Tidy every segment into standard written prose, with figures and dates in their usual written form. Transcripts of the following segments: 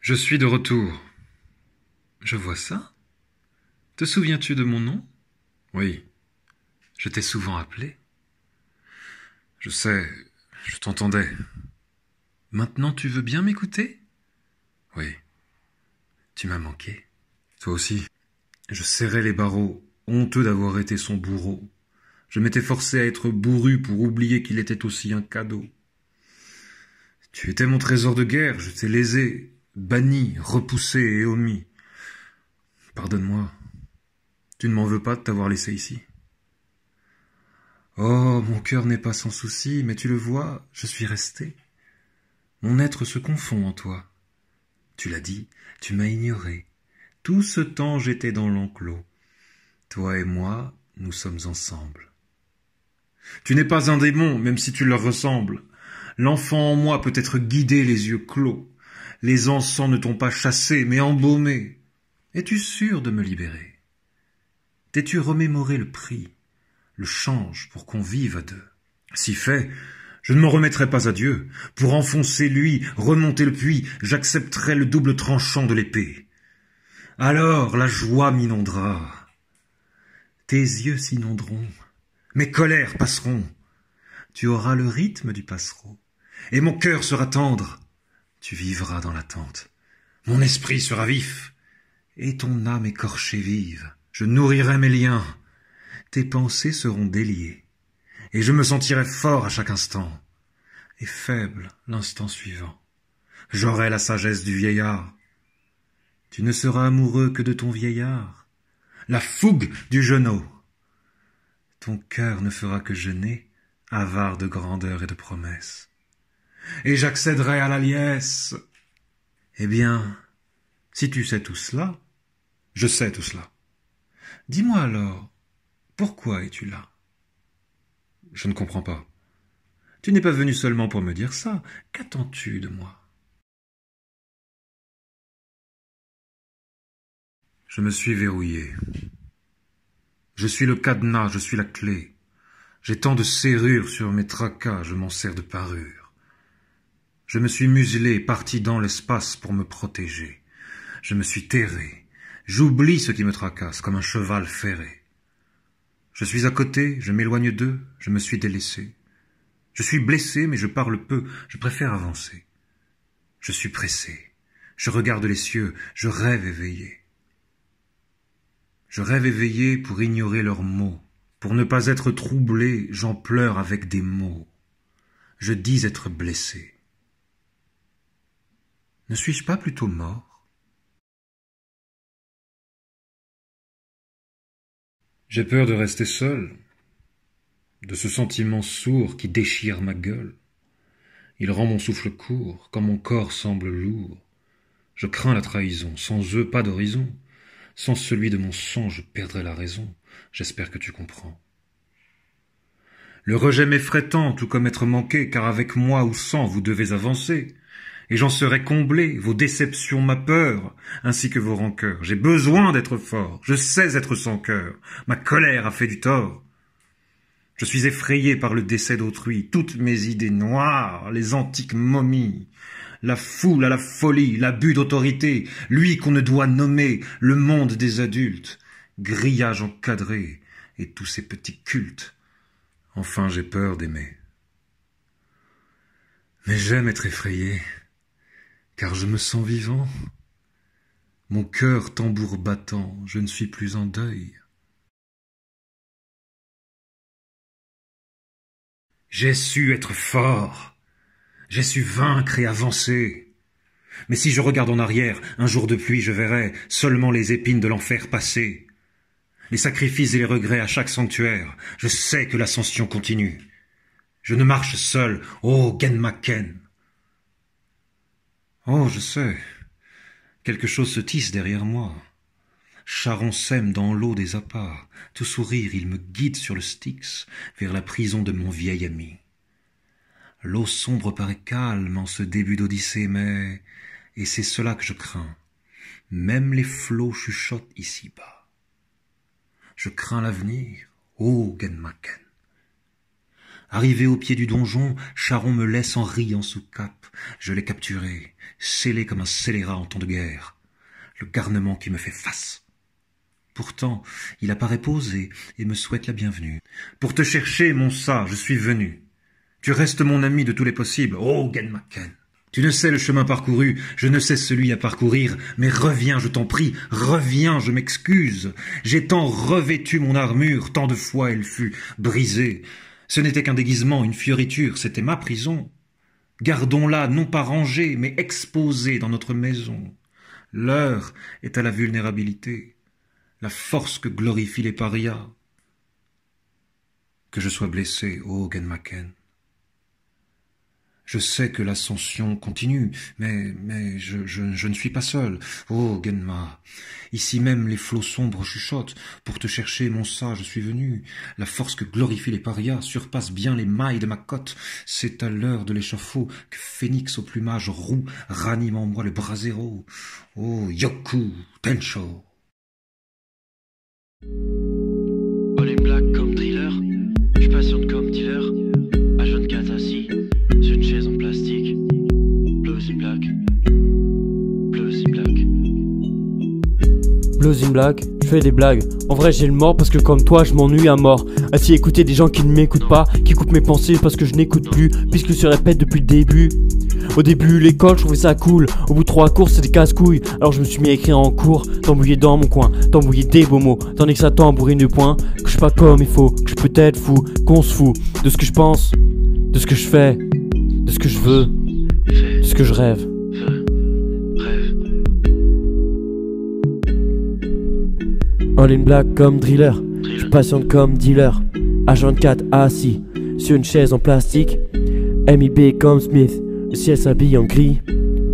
Je suis de retour. Je vois ça. Te souviens-tu de mon nom? Oui. Je t'ai souvent appelé. Je sais, je t'entendais. Maintenant tu veux bien m'écouter? Oui. Tu m'as manqué. Toi aussi. Je serrais les barreaux, honteux d'avoir été son bourreau. Je m'étais forcé à être bourru pour oublier qu'il était aussi un cadeau. Tu étais mon trésor de guerre, je t'ai lésé, banni, repoussé et omis. Pardonne-moi. Tu ne m'en veux pas de t'avoir laissé ici. Oh, mon cœur n'est pas sans souci, mais tu le vois, je suis resté. Mon être se confond en toi. Tu l'as dit, tu m'as ignoré. Tout ce temps j'étais dans l'enclos. Toi et moi, nous sommes ensemble. Tu n'es pas un démon, même si tu leur ressembles. L'enfant en moi peut être guidé les yeux clos. Les encens ne t'ont pas chassé, mais embaumé. Es-tu sûr de me libérer? T'es-tu remémoré le prix, le change pour qu'on vive à deux? Si fait, je ne m'en remettrai pas à Dieu. Pour enfoncer lui, remonter le puits, j'accepterai le double tranchant de l'épée. Alors la joie m'inondera. Tes yeux s'inonderont. Mes colères passeront. Tu auras le rythme du passereau. Et mon cœur sera tendre. Tu vivras dans l'attente. Mon esprit sera vif. Et ton âme écorchée vive. Je nourrirai mes liens. Tes pensées seront déliées. Et je me sentirai fort à chaque instant. Et faible l'instant suivant. J'aurai la sagesse du vieillard. Tu ne seras amoureux que de ton vieillard. La fougue du genou. Ton cœur ne fera que jeûner, avare de grandeur et de promesses. Et j'accéderai à la liesse. Eh bien, si tu sais tout cela, je sais tout cela. Dis-moi alors, pourquoi es-tu là? Je ne comprends pas. Tu n'es pas venu seulement pour me dire ça. Qu'attends-tu de moi? Je me suis verrouillé. Je suis le cadenas, je suis la clé. J'ai tant de serrures sur mes tracas, je m'en sers de parure. Je me suis muselé, parti dans l'espace pour me protéger. Je me suis terré. J'oublie ce qui me tracasse, comme un cheval ferré. Je suis à côté, je m'éloigne d'eux, je me suis délaissé. Je suis blessé, mais je parle peu, je préfère avancer. Je suis pressé. Je regarde les cieux, je rêve éveillé. Je rêve éveillé pour ignorer leurs mots. Pour ne pas être troublé, j'en pleure avec des mots. Je dis être blessé. Ne suis-je pas plutôt mort? J'ai peur de rester seul, de ce sentiment sourd qui déchire ma gueule. Il rend mon souffle court, quand mon corps semble lourd. Je crains la trahison, sans eux pas d'horizon. Sans celui de mon sang, je perdrais la raison. J'espère que tu comprends. Le rejet m'effraie tant, tout comme être manqué, car avec moi ou sans, vous devez avancer. Et j'en serai comblé, vos déceptions, ma peur, ainsi que vos rancœurs. J'ai besoin d'être fort, je sais être sans cœur. Ma colère a fait du tort. Je suis effrayé par le décès d'autrui, toutes mes idées noires, les antiques momies. La foule à la folie, l'abus d'autorité, lui qu'on ne doit nommer, le monde des adultes, grillage encadré, et tous ces petits cultes. Enfin j'ai peur d'aimer. Mais j'aime être effrayé, car je me sens vivant. Mon cœur tambour battant, je ne suis plus en deuil. J'ai su être fort, j'ai su vaincre et avancer. Mais si je regarde en arrière, un jour de pluie, je verrai seulement les épines de l'enfer passer. Les sacrifices et les regrets à chaque sanctuaire. Je sais que l'ascension continue. Je ne marche seul, oh Genmaken. Oh, je sais, quelque chose se tisse derrière moi. Charon sème dans l'eau des appâts. Tout sourire, il me guide sur le Styx, vers la prison de mon vieil ami. L'eau sombre paraît calme en ce début d'Odyssée, mais... Et c'est cela que je crains. Même les flots chuchotent ici-bas. Je crains l'avenir, ô Genmaken. Arrivé au pied du donjon, Charon me laisse en riant sous cape. Je l'ai capturé, scellé comme un scélérat en temps de guerre. Le garnement qui me fait face. Pourtant, il apparaît posé et me souhaite la bienvenue. Pour te chercher, mon ça, je suis venu. Tu restes mon ami de tous les possibles, oh Genmaken. Tu ne sais le chemin parcouru, je ne sais celui à parcourir, mais reviens, je t'en prie, reviens, je m'excuse. J'ai tant revêtu mon armure, tant de fois elle fut brisée. Ce n'était qu'un déguisement, une fioriture, c'était ma prison. Gardons-la, non pas rangée, mais exposée dans notre maison. L'heure est à la vulnérabilité, la force que glorifient les parias. Que je sois blessé, ô Genmaken. Je sais que l'ascension continue, mais je ne suis pas seul. Oh, Genma, ici même les flots sombres chuchotent. Pour te chercher, mon ça, je suis venu. La force que glorifient les parias surpasse bien les mailles de ma cotte. C'est à l'heure de l'échafaud que Phénix au plumage roux ranime en moi le brasero. Oh, Yoku Tensho. All in black comme thriller, je patiente comme dealer. H24 assis sur une chaise en plastique. Blues in black, blues in black. Blues in black, je fais des blagues. En vrai j'ai le mort parce que comme toi je m'ennuie à mort. Assis écouter des gens qui ne m'écoutent pas, qui coupent mes pensées parce que je n'écoute plus, puisque se répète depuis le début. Au début l'école je trouvais ça cool, au bout de 3 cours c'était casse-couille. Alors je me suis mis à écrire en cours, t'embrouiller dans mon coin, t'embrouiller des beaux mots, tandis que ça tambourine du point. Que je suis pas comme il faut, que je peux être fou, qu'on se fout de ce que je pense, de ce que je fais, de ce que je veux, de ce que je rêve. Rêve. All in black comme driller, je patiente comme dealer. H24 assis sur une chaise en plastique. MIB comme Smith, le ciel s'habille en gris.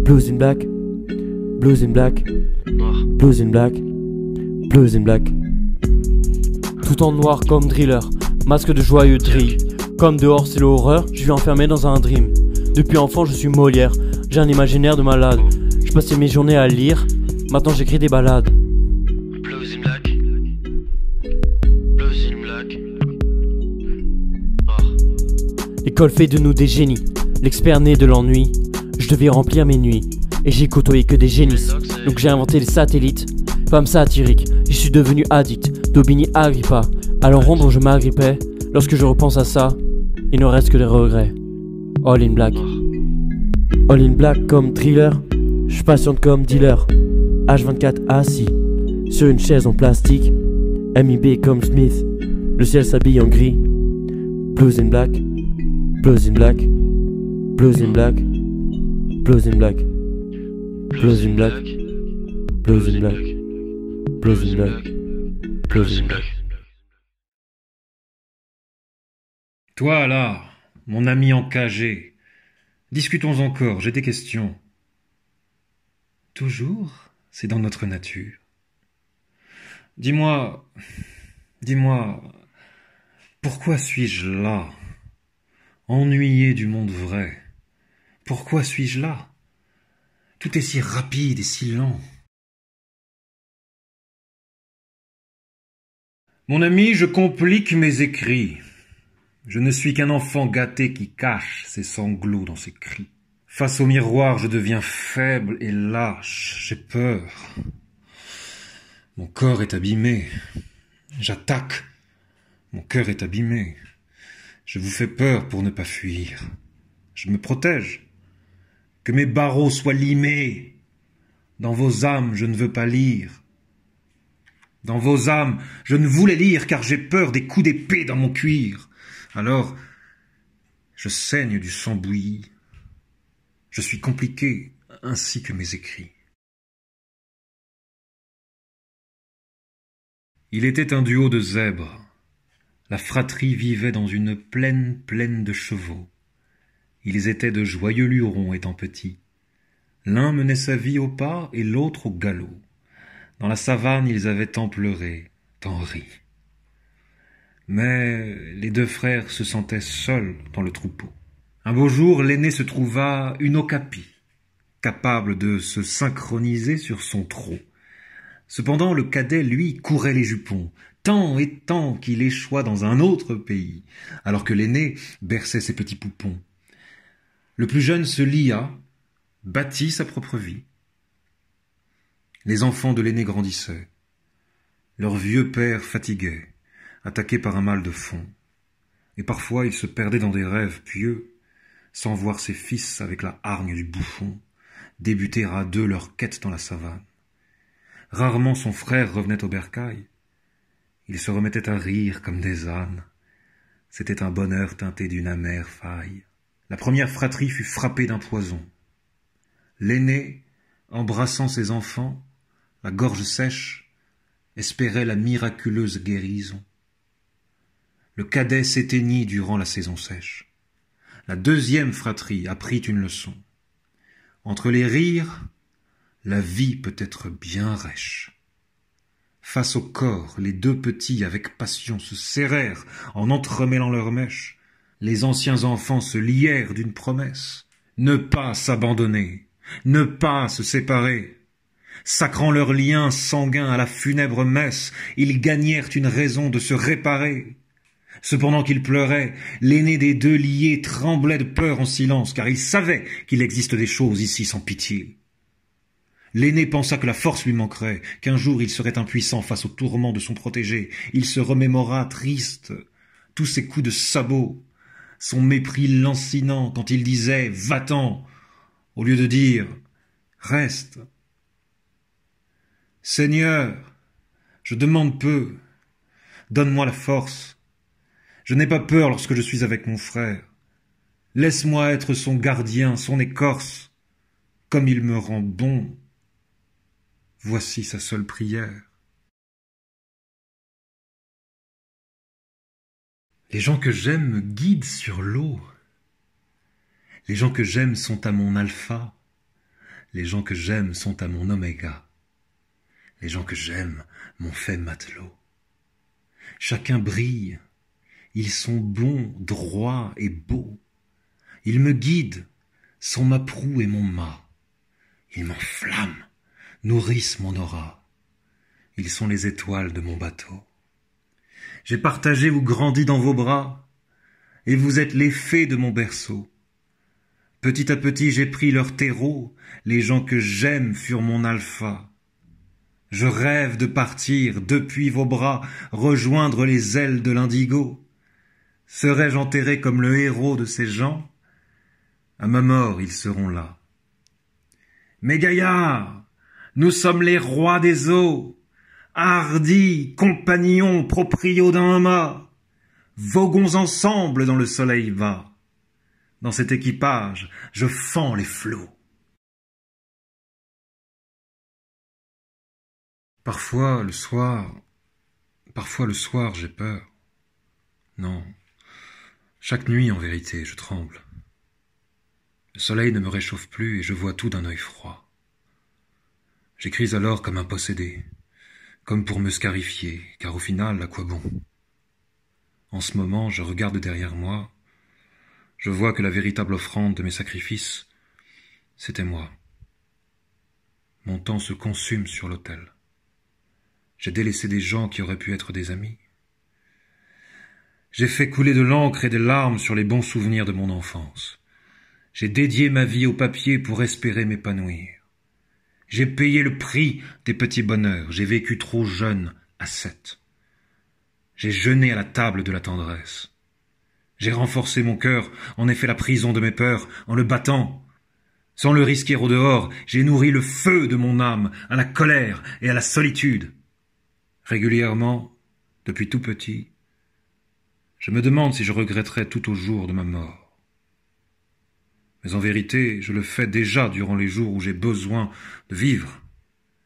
Blues in black, blues in black, Noir. blues in black, blues in black. Tout en noir comme driller, masque de joyeux drill. Comme dehors c'est l'horreur, je suis enfermé dans un dream. Depuis enfant je suis Molière, j'ai un imaginaire de malade. Je passais mes journées à lire, maintenant j'écris des ballades. Blues in black, blues in black. Noir. L'école fait de nous des génies, l'expert né de l'ennui. Je devais remplir mes nuits, et j'ai côtoyé que des génisses. Donc j'ai inventé les satellites, femme satirique. Je suis devenu addict, d'Aubigny Agrippa. À l'enrond dont je m'agrippais, lorsque je repense à ça, il ne reste que des regrets. All in black. All in black comme thriller, je patiente comme dealer. H24 assis, sur une chaise en plastique. MIB comme Smith, le ciel s'habille en gris. Blues in black, blues in black, blues in black, blues in black, blues in black, blues in black, blues in black, blues in black. Toi là, mon ami encagé, discutons encore, j'ai des questions. Toujours, c'est dans notre nature. Dis-moi, pourquoi suis-je là, ennuyé du monde vrai? Pourquoi suis-je là? Tout est si rapide et si lent. Mon ami, je complique mes écrits. Je ne suis qu'un enfant gâté qui cache ses sanglots dans ses cris. Face au miroir, je deviens faible et lâche, j'ai peur. Mon corps est abîmé. J'attaque. Mon cœur est abîmé. Je vous fais peur pour ne pas fuir. Je me protège. Que mes barreaux soient limés. Dans vos âmes, je ne veux pas lire. Dans vos âmes, je ne voulais lire car j'ai peur des coups d'épée dans mon cuir. Alors, je saigne du sang bouilli. Je suis compliqué, ainsi que mes écrits. Il était un duo de zèbres. La fratrie vivait dans une plaine pleine de chevaux. Ils étaient de joyeux lurons étant petits. L'un menait sa vie au pas et l'autre au galop. Dans la savane, ils avaient tant pleuré, tant ri. Mais les deux frères se sentaient seuls dans le troupeau. Un beau jour, l'aîné se trouva une okapi, capable de se synchroniser sur son trot. Cependant le cadet, lui, courait les jupons, tant et tant qu'il échoua dans un autre pays, alors que l'aîné berçait ses petits poupons. Le plus jeune se lia, bâtit sa propre vie. Les enfants de l'aîné grandissaient. Leur vieux père fatiguait, attaqué par un mal de fond. Et parfois il se perdait dans des rêves pieux, sans voir ses fils avec la hargne du bouffon débuter à deux leur quête dans la savane. Rarement son frère revenait au bercail. Ils se remettaient à rire comme des ânes. C'était un bonheur teinté d'une amère faille. La première fratrie fut frappée d'un poison. L'aîné, embrassant ses enfants, la gorge sèche, espérait la miraculeuse guérison. Le cadet s'éteignit durant la saison sèche. La deuxième fratrie apprit une leçon. Entre les rires, la vie peut être bien rêche. Face au corps, les deux petits, avec passion, se serrèrent en entremêlant leurs mèches. Les anciens enfants se lièrent d'une promesse. Ne pas s'abandonner, ne pas se séparer. Sacrant leurs liens sanguins à la funèbre messe, ils gagnèrent une raison de se réparer. Cependant qu'ils pleuraient, l'aîné des deux liés tremblait de peur en silence, car il savait qu'il existe des choses ici sans pitié. L'aîné pensa que la force lui manquerait, qu'un jour il serait impuissant face aux tourments de son protégé. Il se remémora triste tous ses coups de sabot, son mépris lancinant quand il disait « va-t'en » au lieu de dire « reste ». Seigneur, je demande peu, donne-moi la force. Je n'ai pas peur lorsque je suis avec mon frère. Laisse-moi être son gardien, son écorce, comme il me rend bon. Voici sa seule prière. Les gens que j'aime me guident sur l'eau. Les gens que j'aime sont à mon alpha. Les gens que j'aime sont à mon oméga. Les gens que j'aime m'ont fait matelot. Chacun brille. Ils sont bons, droits et beaux. Ils me guident, sont ma proue et mon mât. Ils m'enflamment, nourrissent mon aura. Ils sont les étoiles de mon bateau. J'ai partagé ou grandi dans vos bras, et vous êtes les fées de mon berceau. Petit à petit j'ai pris leur terreau, les gens que j'aime furent mon alpha. Je rêve de partir depuis vos bras, rejoindre les ailes de l'indigo. Serais-je enterré comme le héros de ces gens? À ma mort, ils seront là. Mes gaillards, nous sommes les rois des eaux, hardis, compagnons, proprios d'un mât, voguons ensemble dans le soleil bas. Dans cet équipage, je fends les flots. Parfois le soir, j'ai peur. Non. Chaque nuit, en vérité, je tremble. Le soleil ne me réchauffe plus et je vois tout d'un œil froid. J'écris alors comme un possédé, comme pour me scarifier, car au final, à quoi bon? En ce moment, je regarde derrière moi, je vois que la véritable offrande de mes sacrifices, c'était moi. Mon temps se consume sur l'autel. J'ai délaissé des gens qui auraient pu être des amis. J'ai fait couler de l'encre et des larmes sur les bons souvenirs de mon enfance. J'ai dédié ma vie au papier pour espérer m'épanouir. J'ai payé le prix des petits bonheurs. J'ai vécu trop jeune, à 7. J'ai jeûné à la table de la tendresse. J'ai renforcé mon cœur, en ai fait la prison de mes peurs, en le battant. Sans le risquer au dehors, j'ai nourri le feu de mon âme à la colère et à la solitude. Régulièrement, depuis tout petit, je me demande si je regretterai tout au jour de ma mort. Mais en vérité, je le fais déjà durant les jours où j'ai besoin de vivre.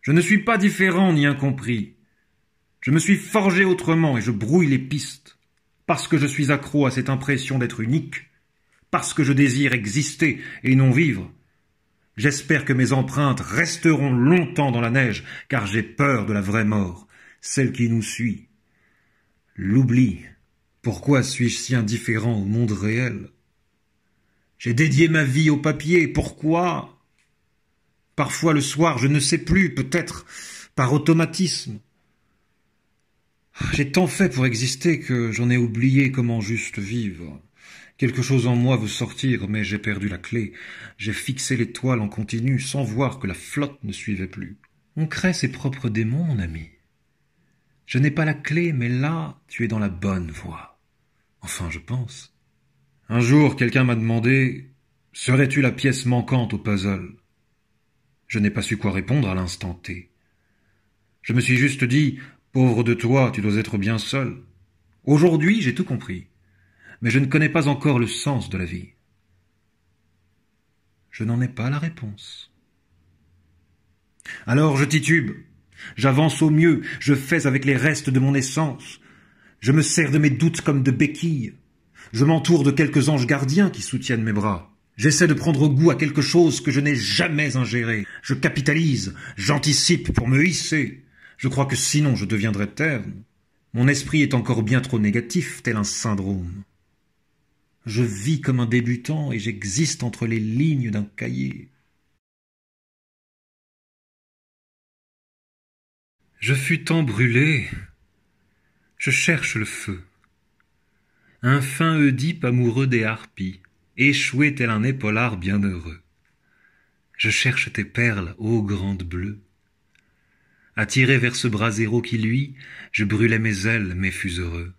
Je ne suis pas différent ni incompris. Je me suis forgé autrement et je brouille les pistes, parce que je suis accro à cette impression d'être unique, parce que je désire exister et non vivre. J'espère que mes empreintes resteront longtemps dans la neige, car j'ai peur de la vraie mort, celle qui nous suit. L'oubli. Pourquoi suis-je si indifférent au monde réel? J'ai dédié ma vie au papier. Pourquoi? Parfois le soir, je ne sais plus, peut-être par automatisme. J'ai tant fait pour exister que j'en ai oublié comment juste vivre. Quelque chose en moi veut sortir, mais j'ai perdu la clé. J'ai fixé l'étoile en continu sans voir que la flotte ne suivait plus. On crée ses propres démons, mon ami. Je n'ai pas la clé, mais là, tu es dans la bonne voie. Enfin, je pense. Un jour, quelqu'un m'a demandé « Serais-tu la pièce manquante au puzzle ?» Je n'ai pas su quoi répondre à l'instant T. Je me suis juste dit « Pauvre de toi, tu dois être bien seul. » Aujourd'hui, j'ai tout compris. Mais je ne connais pas encore le sens de la vie. Je n'en ai pas la réponse. Alors je titube, j'avance au mieux, je fais avec les restes de mon essence, je me sers de mes doutes comme de béquilles, je m'entoure de quelques anges gardiens qui soutiennent mes bras, j'essaie de prendre goût à quelque chose que je n'ai jamais ingéré, je capitalise, j'anticipe pour me hisser, je crois que sinon je deviendrais terne. Mon esprit est encore bien trop négatif, tel un syndrome. Je vis comme un débutant et j'existe entre les lignes d'un cahier. Je fus tant brûlé, je cherche le feu. Un fin Oedipe amoureux des harpies, échoué tel un épaulard bienheureux. Je cherche tes perles, ô grande bleue. Attiré vers ce brasero qui luit, je brûlais mes ailes, mais fus heureux.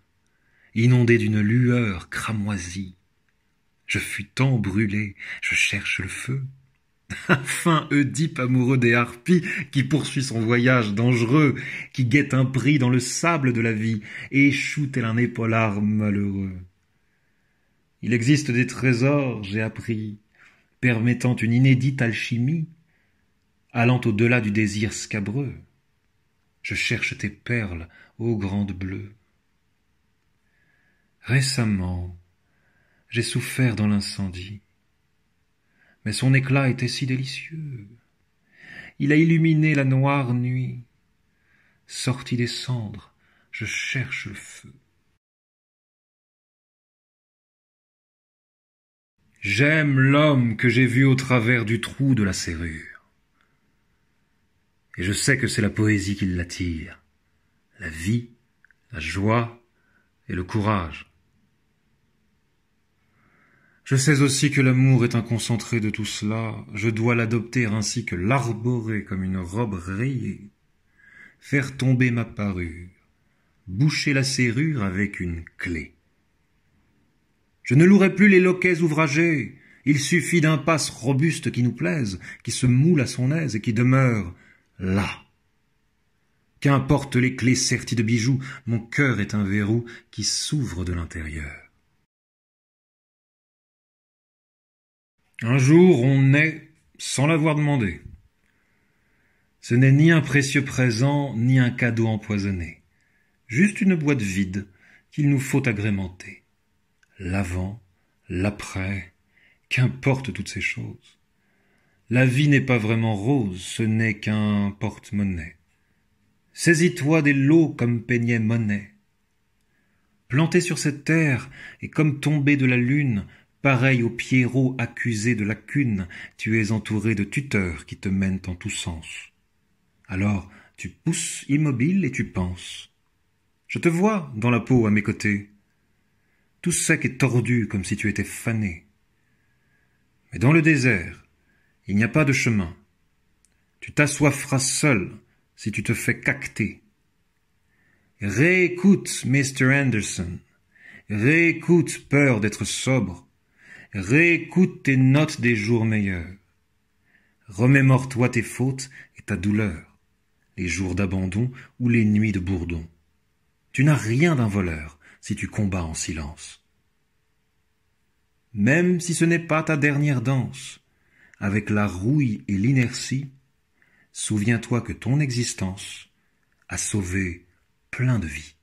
Inondé d'une lueur cramoisie. Je fus tant brûlé, je cherche le feu. Un fin Oedipe amoureux des harpies qui poursuit son voyage dangereux, qui guette un prix dans le sable de la vie, et échoue tel un épaulard malheureux. Il existe des trésors, j'ai appris, permettant une inédite alchimie, allant au-delà du désir scabreux. Je cherche tes perles, ô grande bleue. Récemment, j'ai souffert dans l'incendie, mais son éclat était si délicieux. Il a illuminé la noire nuit. Sorti des cendres, je cherche le feu. J'aime l'homme que j'ai vu au travers du trou de la serrure. Et je sais que c'est la poésie qui l'attire, la vie, la joie et le courage. Je sais aussi que l'amour est un concentré de tout cela, je dois l'adopter ainsi que l'arborer comme une robe rayée, faire tomber ma parure, boucher la serrure avec une clé. Je ne louerai plus les loquets ouvragés, il suffit d'un passe robuste qui nous plaise, qui se moule à son aise et qui demeure là. Qu'importe les clés serties de bijoux, mon cœur est un verrou qui s'ouvre de l'intérieur. Un jour, on naît sans l'avoir demandé. Ce n'est ni un précieux présent, ni un cadeau empoisonné. Juste une boîte vide qu'il nous faut agrémenter. L'avant, l'après, qu'importe toutes ces choses. La vie n'est pas vraiment rose, ce n'est qu'un porte-monnaie. Saisis-toi des lots comme peignait Monet. Planté sur cette terre, et comme tombé de la lune, pareil au Pierrot accusé de lacune, tu es entouré de tuteurs qui te mènent en tous sens. Alors, tu pousses immobile et tu penses. Je te vois dans la peau à mes côtés, tout sec et tordu comme si tu étais fané. Mais dans le désert, il n'y a pas de chemin. Tu t'assoifferas seul si tu te fais cacter. Réécoute Mr. Anderson, réécoute peur d'être sobre, réécoute tes notes des jours meilleurs. Remémore-toi tes fautes et ta douleur, les jours d'abandon ou les nuits de bourdon. Tu n'as rien d'un voleur si tu combats en silence. Même si ce n'est pas ta dernière danse, avec la rouille et l'inertie, souviens-toi que ton existence a sauvé plein de vies.